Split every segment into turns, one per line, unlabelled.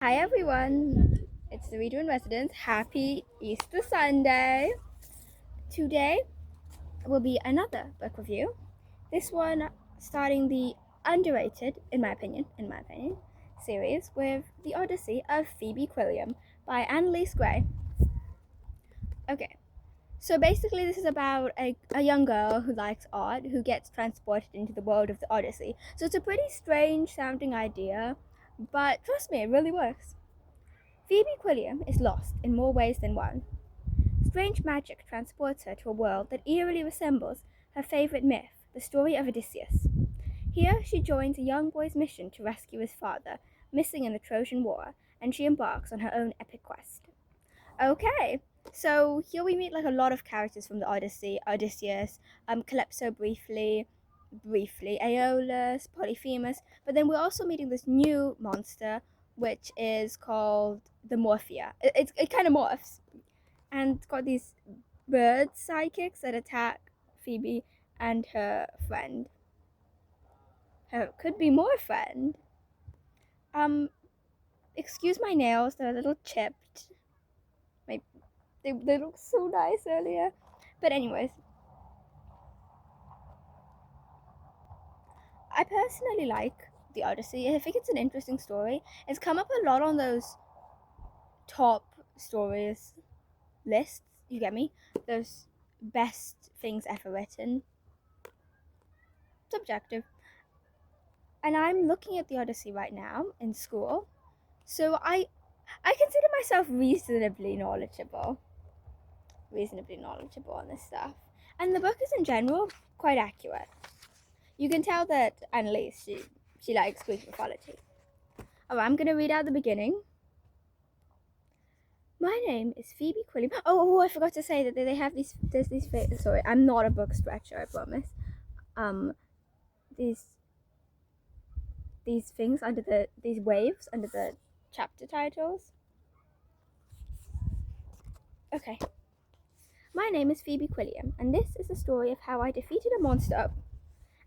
Hi everyone, it's the Reader in Residence. Happy Easter Sunday. Today will be another book review. This one starting the underrated, in my opinion, series with The Odyssey of Phoebe Quilliam by Annelise Gray. Okay, so basically this is about a young girl who likes art who gets transported into the world of the Odyssey. So it's a pretty strange sounding idea, but trust me, it really works. Phoebe Quilliam is lost in more ways than one. Strange magic transports her to a world that eerily resembles her favorite myth, the story of Odysseus. Here she joins a young boy's mission to rescue his father, missing in the Trojan War, and she embarks on her own epic quest. Okay, so here we meet a lot of characters from the Odyssey: Odysseus, Calypso briefly, Aeolus, Polyphemus, but then we're also meeting this new monster, which is called the Morphia. It kind of morphs, and it's got these bird sidekicks that attack Phoebe and her friend. Her could be more friend. Um, excuse my nails; they're a little chipped. They looked so nice earlier. But anyways, I personally like the Odyssey. I think it's an interesting story. It's come up a lot on those top stories lists. You get me? Those best things ever written. Subjective. And I'm looking at the Odyssey right now in school. So I consider myself reasonably knowledgeable on this stuff. And the book is in general quite accurate. You can tell that Annelise, she likes Greek mythology. Alright, I'm gonna read out the beginning. My name is Phoebe Quilliam. Oh, I forgot to say that they have there's these, sorry, I'm not a book stretcher, I promise. These things these waves under the chapter titles. Okay. My name is Phoebe Quilliam, and this is the story of how I defeated a monster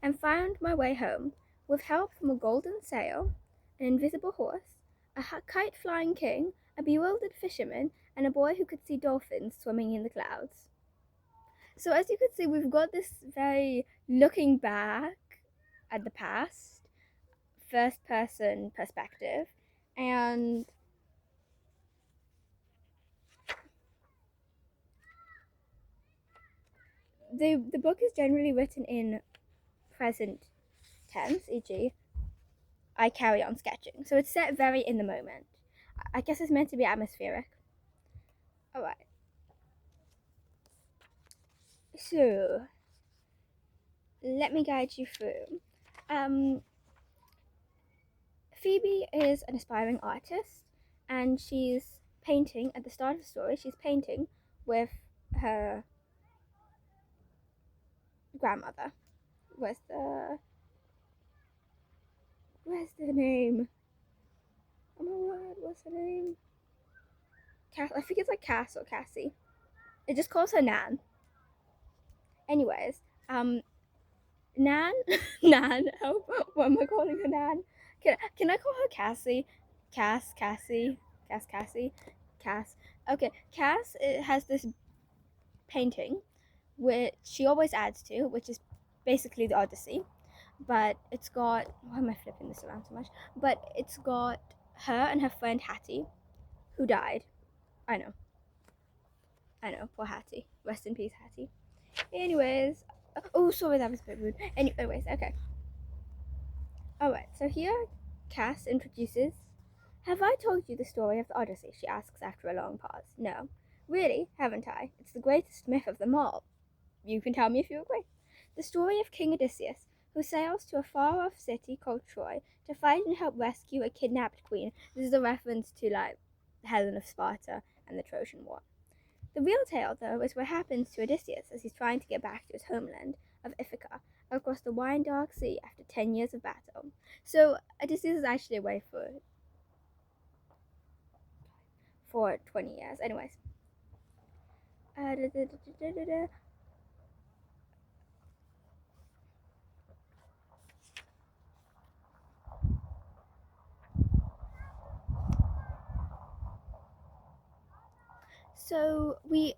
and found my way home with help from a golden sail, an invisible horse, a kite-flying king, a bewildered fisherman, and a boy who could see dolphins swimming in the clouds. So as you can see, we've got this very looking back at the past, first-person perspective, and the book is generally written in present tense, e.g., I carry on sketching. So it's set very in the moment. I guess it's meant to be atmospheric. Alright. So, let me guide you through. Phoebe is an aspiring artist, and she's painting, at the start of the story, she's painting with her grandmother. Where's the name? Oh my word, what's her name? I think it's Cass or Cassie. It just calls her Nan. Anyways, Nan? Nan? Oh, what am I calling her Nan? Can I call her Cassie? Cassie. Cass. Okay, Cass has this painting which she always adds to, which is basically the Odyssey. But it's got, why am I flipping this around so much? But it's got her and her friend Hattie, who died. I know, poor Hattie. Rest in peace, Hattie. Anyways, oh, sorry, that was a bit rude. Anyways, okay. Alright, so here Cass introduces. Have I told you the story of the Odyssey? She asks after a long pause. No. Really, haven't I? It's the greatest myth of them all. You can tell me if you agree. The story of King Odysseus, who sails to a far-off city called Troy to fight and help rescue a kidnapped queen. This is a reference to, Helen of Sparta and the Trojan War. The real tale, though, is what happens to Odysseus as he's trying to get back to his homeland of Ithaca across the wide dark sea after 10 years of battle. So Odysseus is actually away for 20 years. Anyways. So the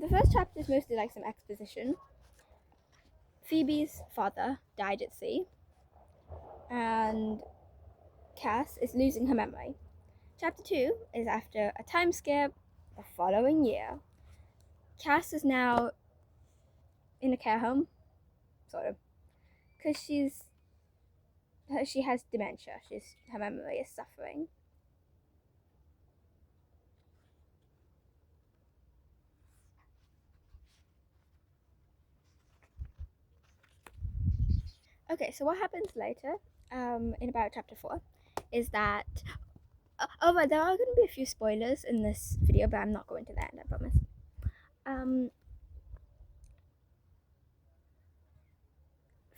first chapter is mostly like some exposition. Phoebe's father died at sea, and Cass is losing her memory. Chapter 2 is after a time skip the following year. Cass is now in a care home, sort of, because she has dementia. Her memory is suffering. Okay, so what happens later, in about chapter 4, is that right, there are going to be a few spoilers in this video, but I'm not going to that end, I promise.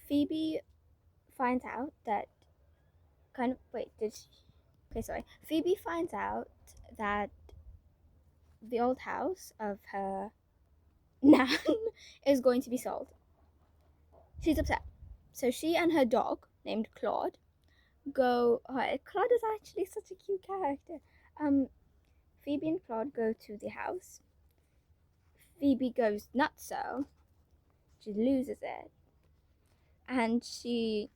Phoebe finds out that Phoebe finds out that the old house of her nan is going to be sold. She's upset. So she and her dog, named Claude, go. Claude is actually such a cute character. Phoebe and Claude go to the house. Phoebe goes nutso. She loses it. And she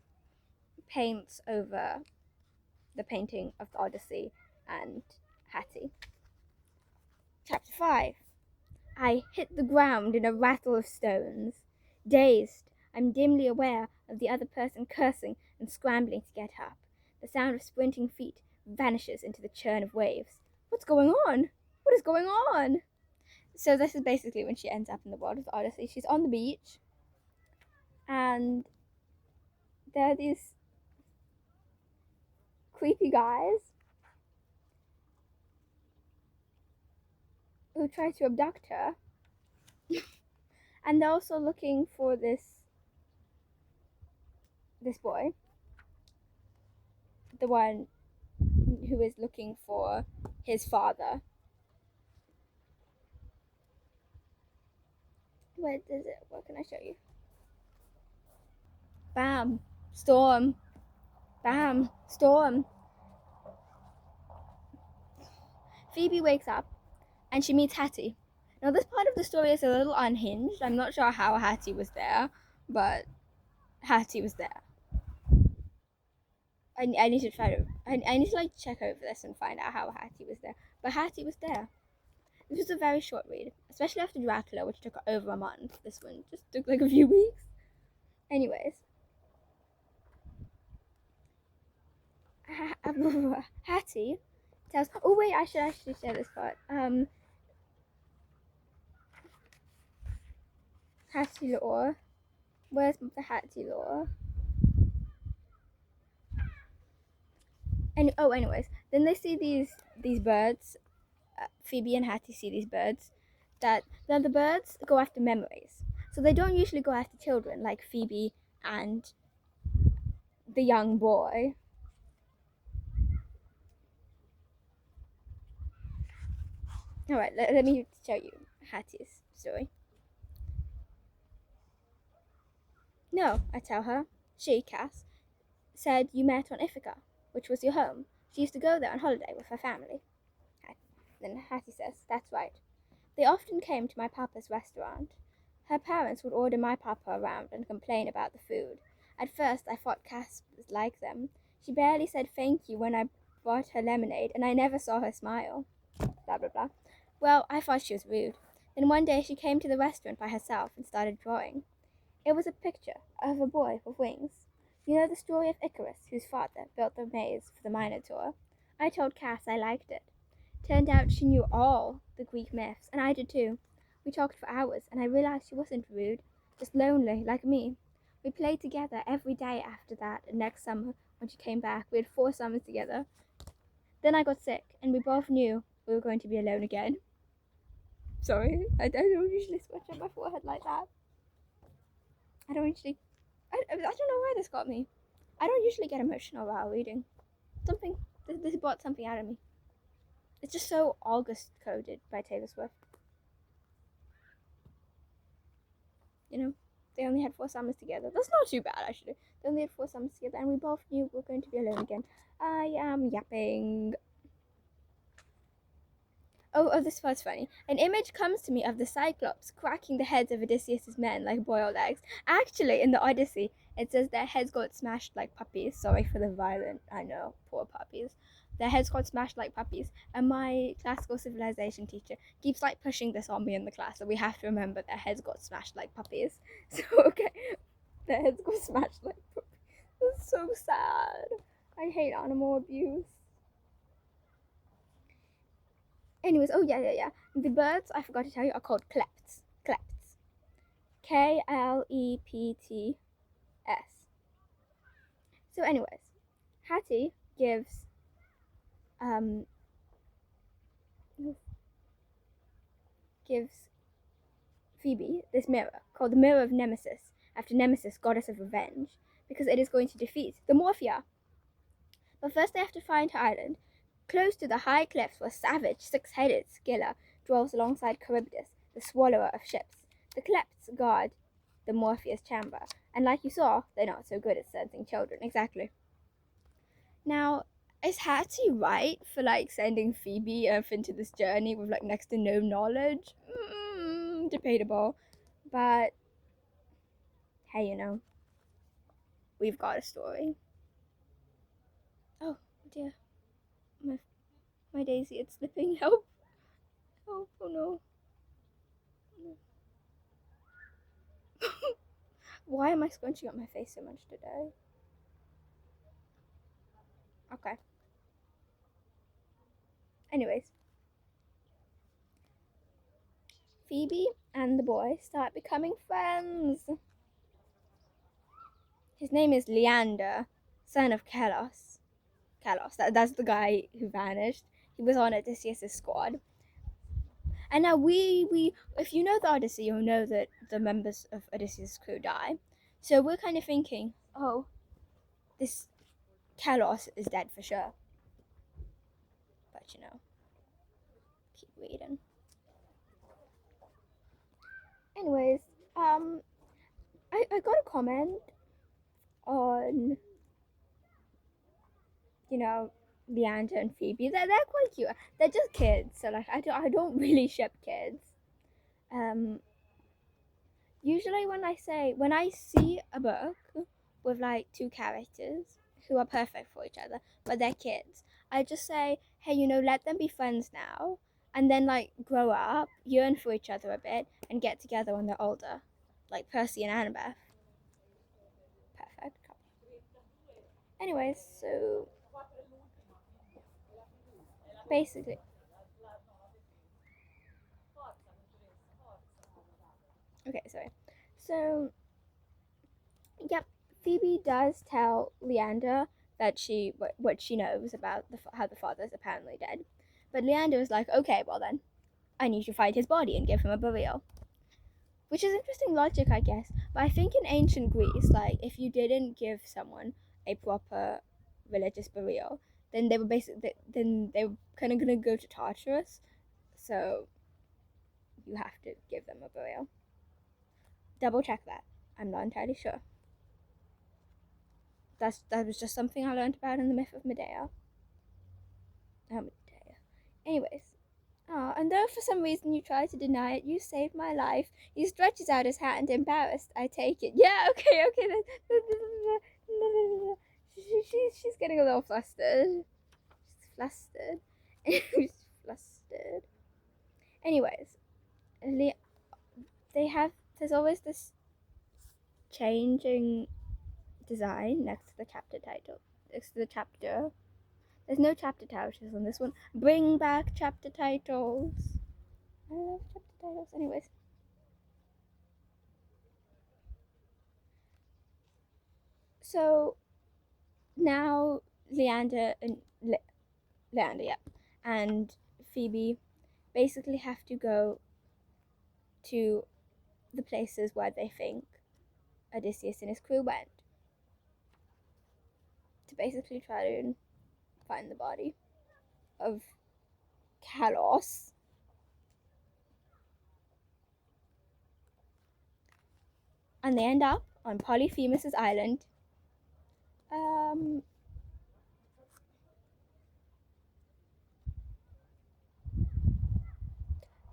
paints over the painting of the Odyssey and Hattie. Chapter 5. I hit the ground in a rattle of stones. Dazed, I'm dimly aware of the other person cursing and scrambling to get up. The sound of sprinting feet vanishes into the churn of waves. What's going on? What is going on? So this is basically when she ends up in the world of the Odyssey. She's on the beach, and there are these creepy guys who try to abduct her. And they're also looking for this boy, the one who is looking for his father. Where does it? What can I show you? Bam, storm. Bam, storm. Phoebe wakes up and she meets Hattie. Now this part of the story is a little unhinged. I'm not sure how Hattie was there, but Hattie was there. I need to try to. I need to like check over this and find out how Hattie was there. But Hattie was there. This was a very short read, especially after Dracula, which took over a month. This one just took like a few weeks. Anyways, Hattie tells. Oh wait, I should actually share this part. Hattie lore. Where's the Hattie lore? And anyways, then they see these birds. Phoebe and Hattie see these birds. That the birds go after memories. So they don't usually go after children like Phoebe and the young boy. Alright, let me show you Hattie's story. No, I tell her. She, Cass, said you met on Ithaca, which was your home. She used to go there on holiday with her family. Then Hattie says, that's right. They often came to my papa's restaurant. Her parents would order my papa around and complain about the food. At first, I thought Cass was like them. She barely said thank you when I brought her lemonade, and I never saw her smile. Blah, blah, blah. Well, I thought she was rude. Then one day she came to the restaurant by herself and started drawing. It was a picture of a boy with wings. You know the story of Icarus, whose father built the maze for the Minotaur? I told Cass I liked it. Turned out she knew all the Greek myths, and I did too. We talked for hours, and I realized she wasn't rude, just lonely, like me. We played together every day after that, and next summer, when she came back, we had 4 summers together. Then I got sick, and we both knew we were going to be alone again. Sorry, I don't usually scratch up my forehead like that. I don't know why this got me. I don't usually get emotional while reading. This brought something out of me. It's just so August coded by Taylor Swift. You know, they only had 4 summers together. That's not too bad, actually. They only had 4 summers together, and we both knew we were going to be alone again. I am yapping. Oh, this part's funny. An image comes to me of the Cyclops cracking the heads of Odysseus's men like boiled eggs. Actually, in the Odyssey, it says their heads got smashed like puppies. Sorry for the violent, I know, poor puppies. Their heads got smashed like puppies. And my classical civilization teacher keeps like pushing this on me in the class, so we have to remember their heads got smashed like puppies. So, okay, their heads got smashed like puppies. That's so sad. I hate animal abuse. Anyways, oh yeah. The birds, I forgot to tell you, are called klepts. Klepts. Klepts. So anyways, Hattie um gives Phoebe this mirror called the Mirror of Nemesis, after Nemesis, goddess of revenge, because it is going to defeat the Morphia. But first they have to find her island, close to the high cliffs where savage, six-headed Scylla dwells alongside Charybdis, the swallower of ships. The klepts guard the Morpheus chamber, and like you saw, they're not so good at sensing children. Exactly. Now, is Hattie right for like sending Phoebe off into this journey with like next to no knowledge? Debatable, but hey, you know, we've got a story. Oh dear, my daisy, it's slipping. Help! Oh no. Why am I scrunching up my face so much today? Okay. Anyways, Phoebe and the boy start becoming friends. His name is Leander, son of Kalos. That's the guy who vanished. He was on Odysseus' squad. And now we if you know the Odyssey, you'll know that the members of Odysseus' crew die. So we're kind of thinking, oh, this Kalos is dead for sure. But you know, keep reading. Anyways, I got a comment on, you know, Leander and Phoebe. They're quite cute. They're just kids, so like I don't really ship kids. Usually when I see a book with like two characters who are perfect for each other, but they're kids, I just say, hey, you know, let them be friends now, and then like grow up, yearn for each other a bit, and get together when they're older, like Percy and Annabeth. Perfect. Anyways, so basically, okay, sorry. So, yep, Phoebe does tell Leander that what she knows about how the father is apparently dead, but Leander is like, okay, well then, I need to find his body and give him a burial. Which is interesting logic, I guess. But I think in ancient Greece, like if you didn't give someone a proper religious burial, then they were kind of gonna go to Tartarus. So you have to give them a burial. Double check that. I'm not entirely sure. That was just something I learned about in the myth of Medea. Medea. Anyways, and though for some reason you try to deny it, you saved my life. He stretches out his hand, embarrassed. I take it. Yeah, okay. She's getting a little flustered. She's flustered. She's flustered. Anyways, there's always this changing design next to the chapter title. Next to the chapter. There's no chapter titles on this one. Bring back chapter titles. I love chapter titles. Anyways. So now Leander, yeah, and Phoebe basically have to go to the places where they think Odysseus and his crew went to basically try to find the body of Kalos. And they end up on Polyphemus's island.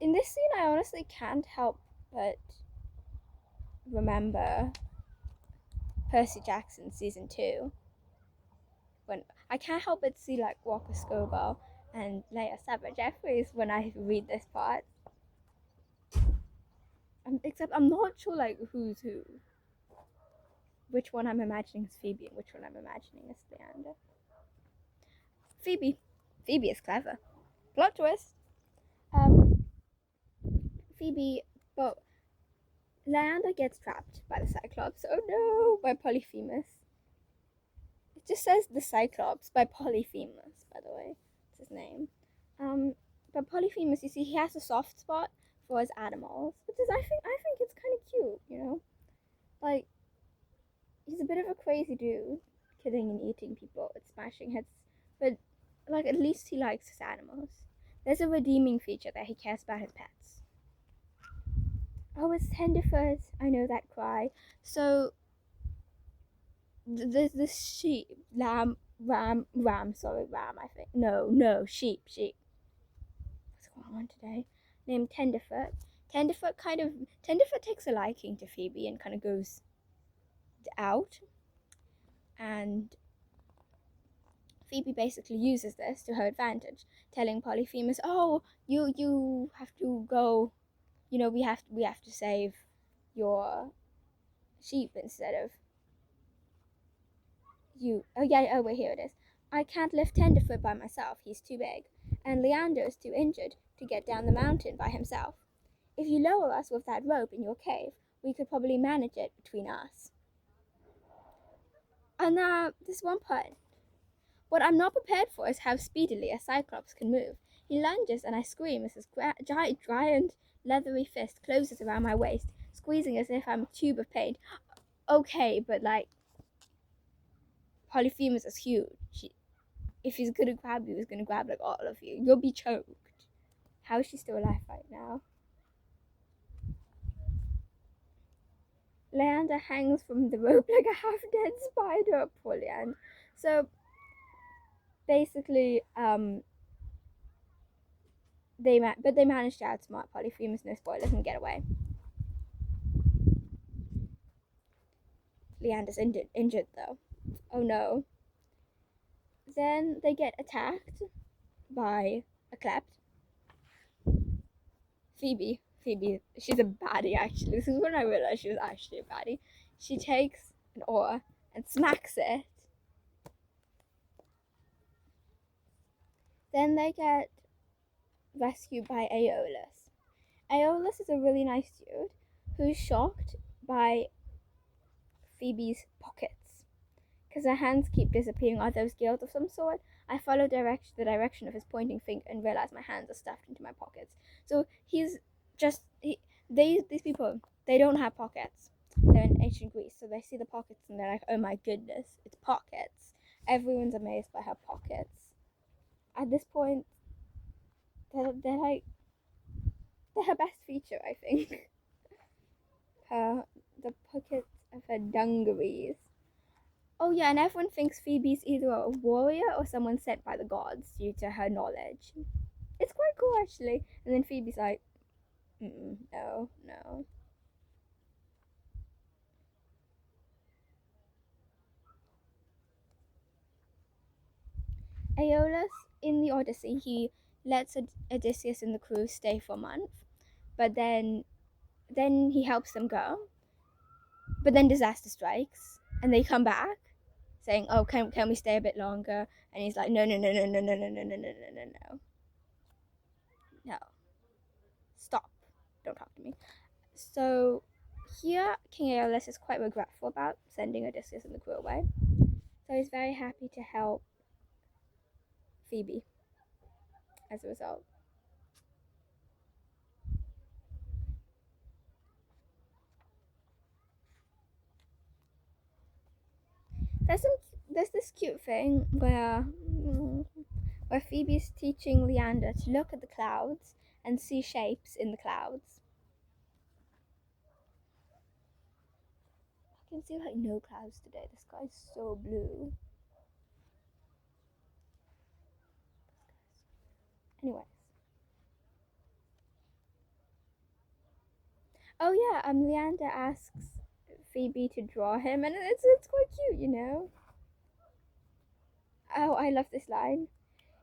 in this scene, I honestly can't help but remember Percy Jackson season 2, when I can't help but see like Walker Scobell and Leia Sabre Jeffries when I read this part. Except I'm not sure like who's who. Which one I'm imagining is Phoebe and which one I'm imagining is Leander. Phoebe. Phoebe is clever. Plot twist. Phoebe, but Leander gets trapped by the Cyclops. Oh no, by Polyphemus. It just says the Cyclops by Polyphemus, by the way. It's his name. But Polyphemus, you see, he has a soft spot for his animals, which is I think it's kind of cute, you know. Like, he's a bit of a crazy dude, killing and eating people and smashing heads, but like at least he likes his animals. There's a redeeming feature that he cares about his pets. Oh, it's Tenderfoot. I know that cry. So there's this sheep, ram, I think. No, sheep. What's going on today? Named Tenderfoot. Tenderfoot takes a liking to Phoebe and kind of goes out, and Phoebe basically uses this to her advantage, telling Polyphemus, "Oh, you have to go. You know, we have to save your sheep instead of you. Oh yeah, oh wait, here it is. I can't lift Tenderfoot by myself. He's too big, and Leander is too injured to get down the mountain by himself. If you lower us with that rope in your cave, we could probably manage it between us." And now this one part. What I'm not prepared for is how speedily a Cyclops can move. He lunges and I scream as his giant leathery fist closes around my waist, squeezing as if I'm a tube of paint. Okay, but like, Polyphemus is huge. If he's gonna grab you, he's gonna grab like all of you. You'll be choked. How is she still alive right now? Leander hangs from the rope like a half-dead spider. Poor Leander. So basically, they managed to outsmart Polyphemus, no spoilers, and get away. Leander's injured though. Oh no. Then they get attacked by a klept. Phoebe, she's a baddie actually. This is when I realized she was actually a baddie. She takes an oar and smacks it. Then they get rescued by Aeolus. Aeolus is a really nice dude who's shocked by Phoebe's pockets, because her hands keep disappearing. Are those gills of some sort? I follow the direction of his pointing finger and realize my hands are stuffed into my pockets. So these people, they don't have pockets. They're in ancient Greece, so they see the pockets and they're like, oh my goodness, it's pockets. Everyone's amazed by her pockets. At this point, they're her best feature, I think. The pockets of her dungarees. Oh yeah, and everyone thinks Phoebe's either a warrior or someone sent by the gods due to her knowledge. It's quite cool actually. And then Phoebe's like, no. Aeolus, in the Odyssey, he lets Odysseus and the crew stay for a month, but then he helps them go. But then disaster strikes, and they come back, saying, "Oh, can we stay a bit longer?" And he's like, "No, no, stop! Don't talk to me." So here, King Aeolus is quite regretful about sending Odysseus and the crew away. So he's very happy to help Phoebe as a result. There's this cute thing where Phoebe's teaching Leander to look at the clouds and see shapes in the clouds. I can see like no clouds today. The sky's so blue. Anyways. Oh yeah, Leander asks Phoebe to draw him, and it's quite cute, you know. Oh, I love this line.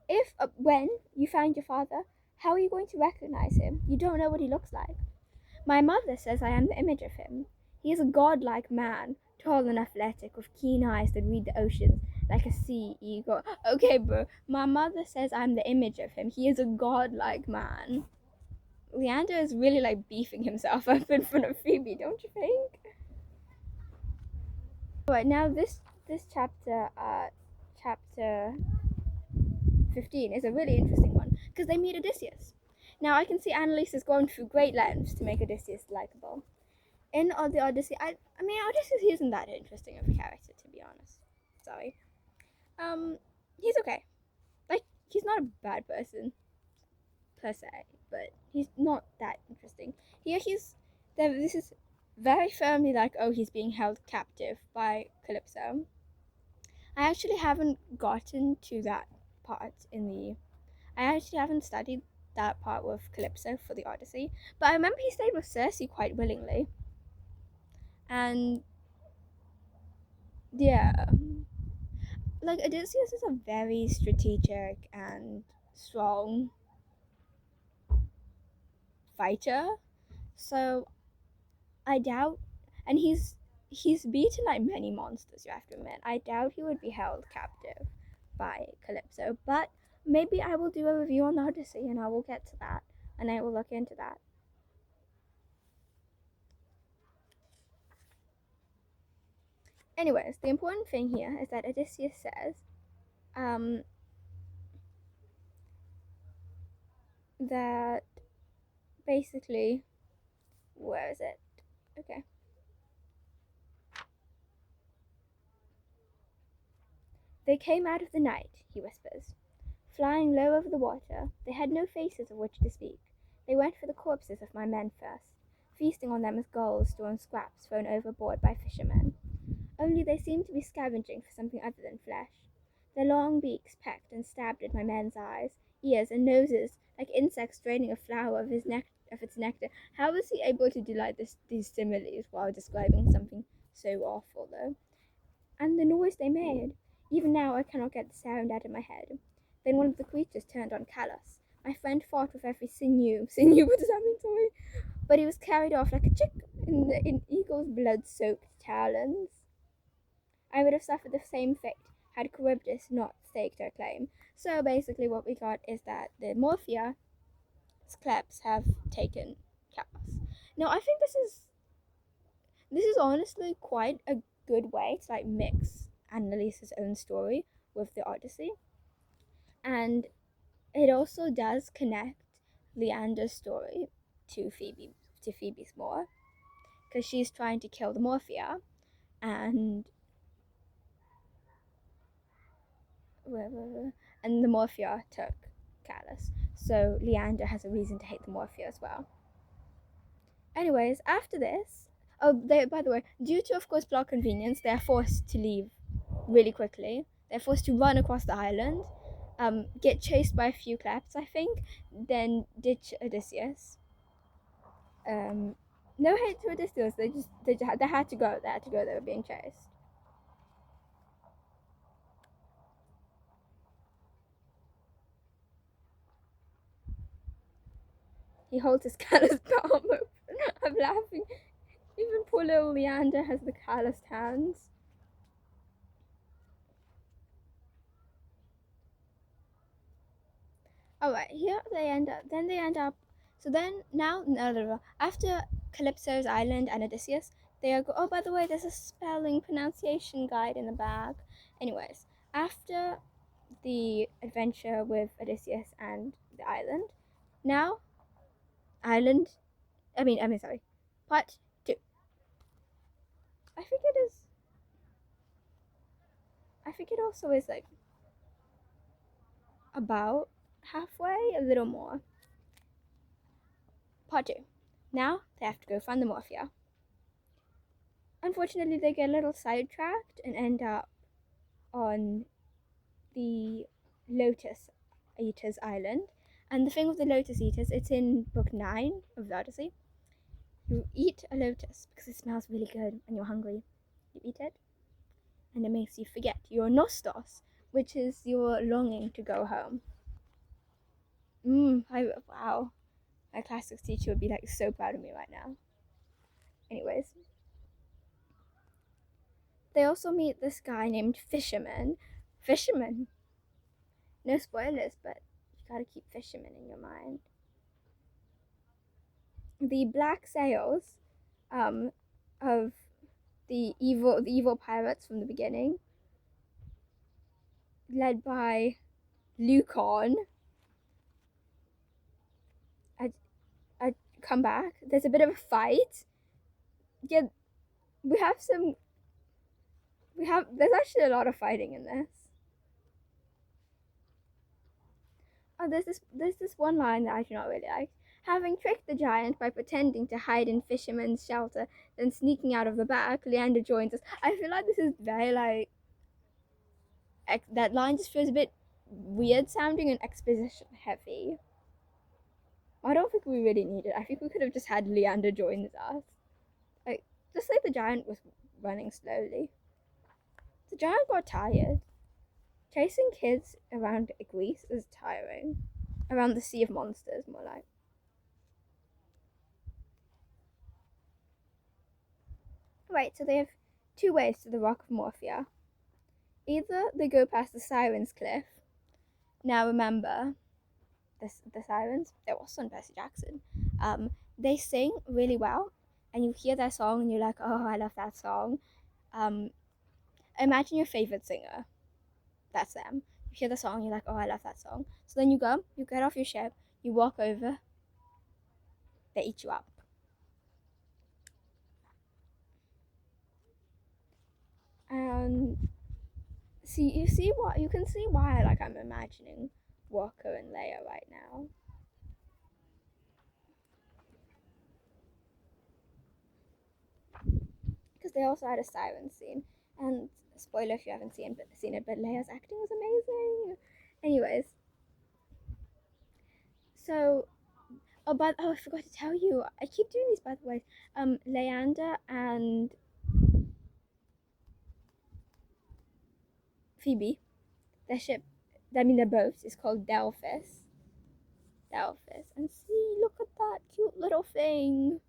If when you find your father, how are you going to recognize him? You don't know what he looks like. My mother says I am the image of him. He is a godlike man, tall and athletic, with keen eyes that read the oceans like a sea eagle. Okay, bro. My mother says I'm the image of him. He is a godlike man. Leander is really like beefing himself up in front of Phoebe, don't you think? Alright, now this chapter, chapter 15 is a really interesting one because they meet Odysseus. Now I can see Annelise is going through great lengths to make Odysseus likable. In the Odyssey, I mean Odysseus isn't that interesting of a character, to be honest. Sorry. He's okay. Like, he's not a bad person per se, but he's not that interesting. Here this is very firmly like, oh, he's being held captive by Calypso. I actually haven't gotten to that part in the. I actually haven't studied that part with Calypso for the Odyssey, but I remember he stayed with Circe quite willingly. And yeah, like Odysseus is a very strategic and strong fighter, so I doubt, and he's beaten like many monsters. You have to admit, I doubt he would be held captive by Calypso. But maybe I will do a review on the Odyssey, and I will get to that, and I will look into that. Anyways, the important thing here is that Odysseus says, um, that basically, where is it? Okay. They came out of the night, he whispers. Flying low over the water, they had no faces of which to speak. They went for the corpses of my men first, feasting on them as gulls do on scraps thrown overboard by fishermen. Only they seemed to be scavenging for something other than flesh. Their long beaks pecked and stabbed at my men's eyes, ears, and noses, like insects draining a flower of its nectar. How was he able to do like these similes while describing something so awful, though? And the noise they made. Even now I cannot get the sound out of my head. Then one of the creatures turned on Callus. My friend fought with every sinew. Sinew, what does that mean? Sorry. But he was carried off like a chick in Eagle's blood-soaked talons. I would have suffered the same fate had Charybdis not staked her claim. So basically what we got is that the Morphia Skleps have taken Callus. Now I think this is honestly quite a good way to like mix Annalise's own story with the Odyssey, and it also does connect Leander's story to Phoebe's more, because she's trying to kill the Morphia, and the Morphia took Callus, so Leander has a reason to hate the Morphia as well. Anyways, after this, by the way, due to of course plot convenience, they are forced to leave really quickly. They're forced to run across the island, get chased by a few claps, I think, then ditch Odysseus. No hate to Odysseus. They had to go. They had to go. They were being chased. He holds his calloused palm open. I'm laughing. Even poor little Leander has the calloused hands. Alright, here they end up. Then they end up. So then, now, no, after Calypso's island and Odysseus, they are. Oh, by the way, there's a spelling pronunciation guide in the bag. Anyways, after the adventure with Odysseus and the island, now, island. Sorry, part 2. I think it is. I think it also is like about halfway, a little more. Part 2. Now they have to go find the Morphia. Unfortunately, they get a little sidetracked and end up on the Lotus Eaters Island. And the thing with the Lotus Eaters, it's in book 9 of the Odyssey. You eat a lotus because it smells really good and you're hungry. You eat it, and it makes you forget your nostos, which is your longing to go home. Wow. My classics teacher would be like so proud of me right now. Anyways, they also meet this guy named Fisherman. Fisherman. No spoilers, but you gotta keep Fisherman in your mind. The black sails, of the evil pirates from the beginning, led by Lucon. I come back. There's a bit of a fight. Yeah, we have some. There's actually a lot of fighting in this. Oh, there's this one line that I do not really like. Having tricked the giant by pretending to hide in fisherman's shelter, then sneaking out of the back, Leander joins us. I feel like this is very like that line just feels a bit weird sounding and exposition heavy. I don't think we really need it. I think we could have just had Leander joins us. Like, just like the giant was running slowly. The giant got tired. Chasing kids around Greece is tiring. Around the Sea of Monsters, more like. Right, so they have two ways to the Rock of Morphia. Either they go past the Sirens Cliff. Now remember, the Sirens, they're also on Percy Jackson. They sing really well, and you hear their song and you're like, oh, I love that song. Imagine your favorite singer. That's them. You hear the song, you're like, oh, I love that song. So then you go, you get off your ship, you walk over, they eat you up. And you can see why like I'm imagining Walker and Leia right now. Because they also had a siren scene. And spoiler if you haven't seen it, but Leia's acting was amazing. Anyways. So I forgot to tell you. I keep doing these by the way. Leander and Phoebe, their boat is called Delphis. And see, look at that cute little thing.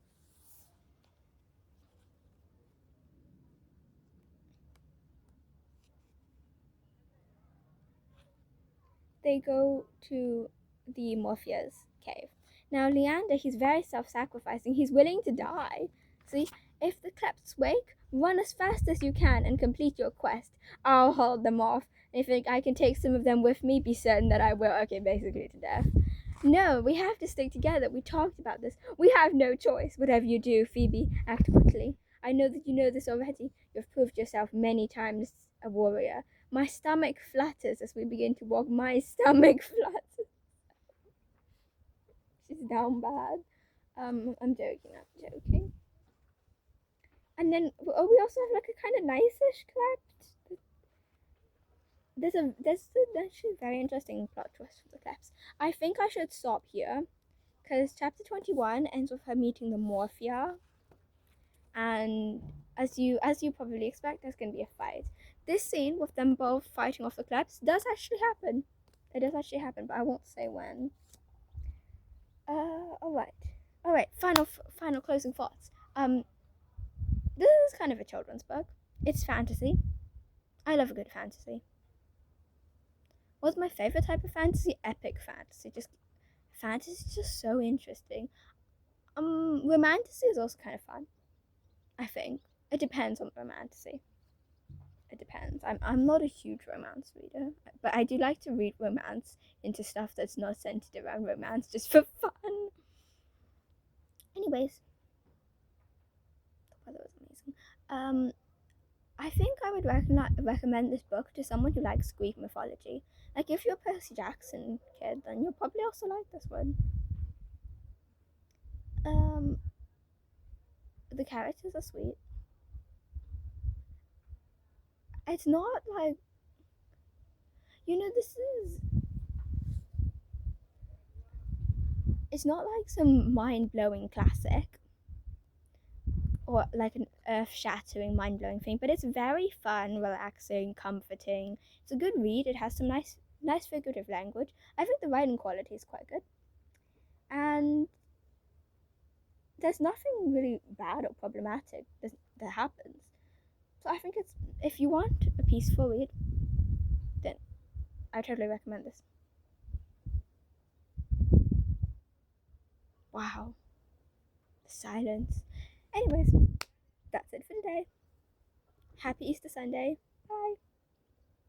They go to the Morpheus cave. Now Leander, he's very self-sacrificing. He's willing to die. See, if the Klepts wake, run as fast as you can and complete your quest. I'll hold them off. If I can take some of them with me, be certain that I will. Okay, basically to death. No, we have to stick together. We talked about this. We have no choice. Whatever you do, Phoebe, act quickly. I know that you know this already. You've proved yourself many times a warrior. My stomach flutters as we begin to walk. My stomach flutters. She's down bad. I'm joking. And then we also have like a kind of nice-ish Klept. There's actually a very interesting plot twist for the Klepts. I think I should stop here because chapter 21 ends with her meeting the Morphia, and as you probably expect, there's gonna be a fight. This scene with them both fighting off the Klepts does actually happen. It does actually happen, but I won't say when. All right. Final closing thoughts. This is kind of a children's book. It's fantasy. I love a good fantasy. What's my favorite type of fantasy? Epic fantasy. Fantasy is just so interesting. Romantasy is also kind of fun. I think it depends on romantasy. It depends. I'm not a huge romance reader, but I do like to read romance into stuff that's not centered around romance, just for fun. Anyways, the weather was amazing. I think I would recommend this book to someone who likes Greek mythology. Like, if you're a Percy Jackson kid, then you'll probably also like this one. The characters are sweet. It's not like, it's not like some mind-blowing classic. or like an earth-shattering, mind-blowing thing, but it's very fun, relaxing, comforting. It's a good read. It has some nice figurative language. I think the writing quality is quite good, and there's nothing really bad or problematic that happens. So I think it's, if you want a peaceful read, then I totally recommend this. Wow, the silence. Anyways, that's it for today. Happy Easter Sunday. Bye.